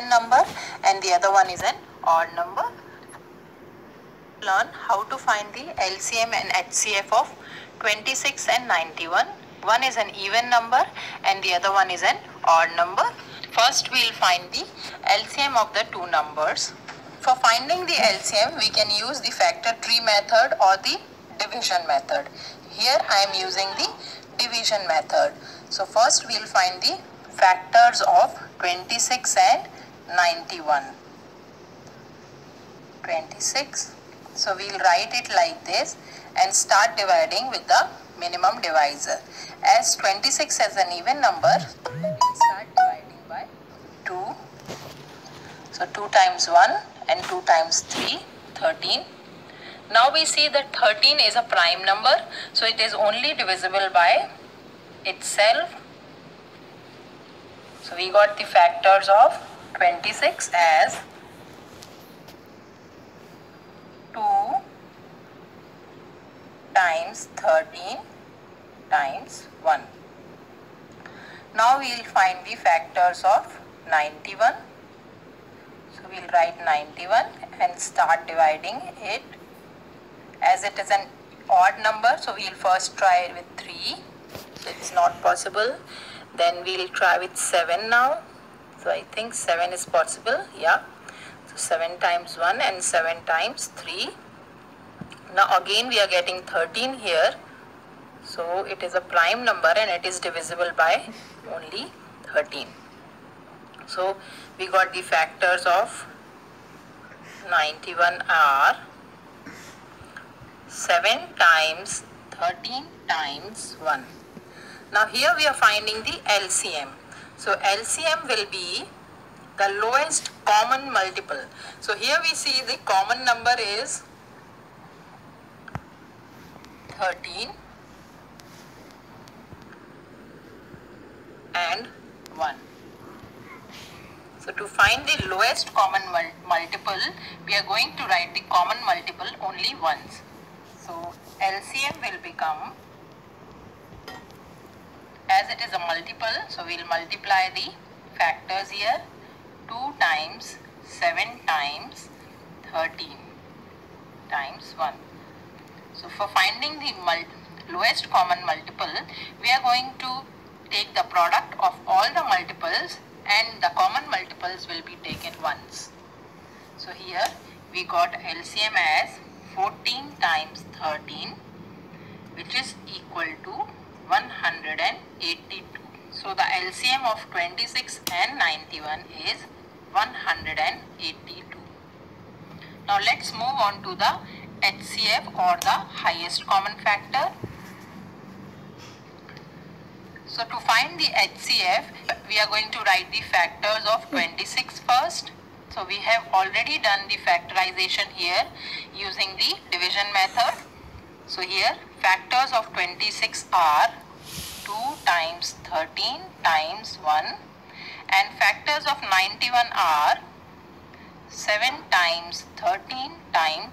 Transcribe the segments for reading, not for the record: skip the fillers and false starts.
even number and the other one is an odd number. Learn how to find the LCM and HCF of 26 and 91. One is an even number and the other one is an odd number. First we will find the LCM of the two numbers. For finding the LCM, we can use the factor tree method or the division method. Here I am using the division method. So first we will find the factors of 26 and 91. 26. So we will write it like this and start dividing with the minimum divisor. As 26 is an even number, we will start dividing by 2. So 2 times 1 and 2 times 3, 13. Now we see that 13 is a prime number, so it is only divisible by itself. So we got the factors of 26 as 2 times 13 times 1. Now we will find the factors of 91. So we will write 91 and start dividing it. As it is an odd number, so we will first try with 3. So it's not possible. Then we will try with 7 now. So I think 7 is possible. Yeah. So 7 times 1 and 7 times 3. Now again we are getting 13 here. So it is a prime number and it is divisible by only 13. So we got the factors of 91 are 7 times 13 times 1. Now here we are finding the LCM. So LCM will be the lowest common multiple. So here we see the common number is 13 and 1. So to find the lowest common multiple, we are going to write the common multiple only once. So LCM will become, as it is a multiple, so we will multiply the factors here. 2 times 7 times 13 times 1. So for finding the lowest common multiple, we are going to take the product of all the multiples and the common multiples will be taken once. So here we got LCM as 14 times 13, which is equal to 182. So the LCM of 26 and 91 is 182. Now let's move on to the HCF or the highest common factor. So to find the HCF, we are going to write the factors of 26 first. So we have already done the factorization here using the division method. So here factors of 26 are 2 times 13 times 1 and factors of 91 are 7 times 13 times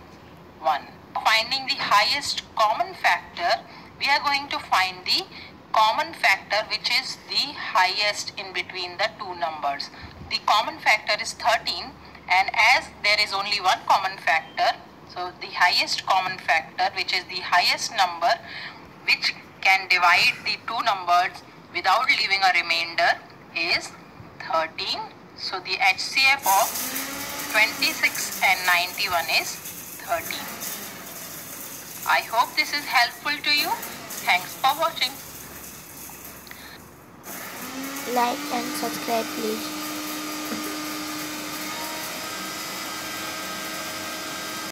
1. Finding the highest common factor, we are going to find the common factor which is the highest in between the two numbers. The common factor is 13 and as there is only one common factor, so the highest common factor which is the highest number which can divide the two numbers without leaving a remainder is 13. So the HCF of 26 and 91 is 13. I hope this is helpful to you. Thanks for watching. Like and subscribe please.